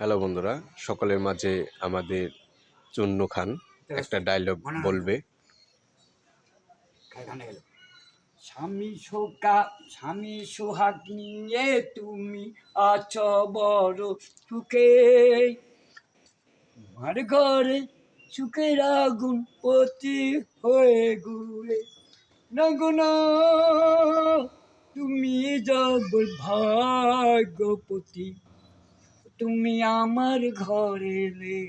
Hello বন্ধুরা, সকলের মাঝে আমাদের চুন্নু খান একটা ডায়লগ বলবে। স্বামী সোহাগ নিয়ে তুমি আছো বড় সুখে, তোমার ঘরে সুখের আগুন পতি হয়ে ঘুরে না গো না, তুমি যাব ভাগ্যপতি, তুমি আমার ঘরে এলে,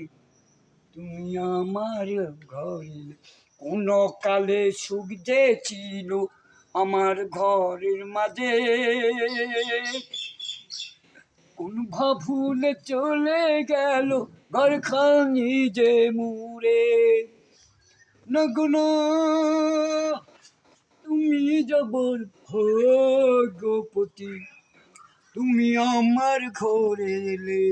তুমি আমার ঘরে এলে। কোন কালে সুখ যে ছিল আমার ঘরের মাঝে, কোন ভুলে চলে গেল ঘরখানি যে মুড়ে না গো না, তুমি জবর ভোগপতি, তুমি আমার ঘরে এলে,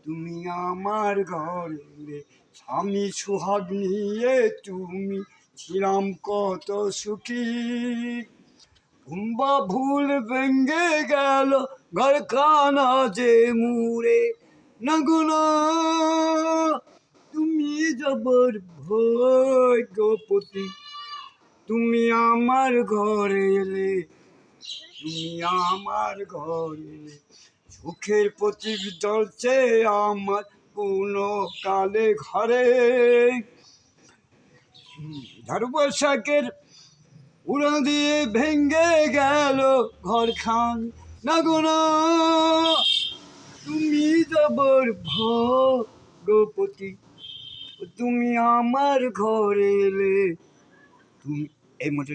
তুমি আমার ঘরে এলে। স্বামী সোহাগ নিয়ে তুমি ছিলাম কত সুখী, কুম্বা ভুল ভেঙ্গে গেল ঘরখানা যে মুড়ে না গো না, তুমি জবর ভোগপতি, তুমি আমার ঘরে এলে, তুমি আমার ঘরে এলে। সুখের প্রদীপ জ্বলছে আমার কোন কালে ঘরে, ঝড় বৈশাখের উড়া দিয়ে ভেঙ্গে গেল ঘরখান না গো না, তুমি জবর ভোগপতি, তুমি আমার ঘরে এলে, তুমি এই মতো।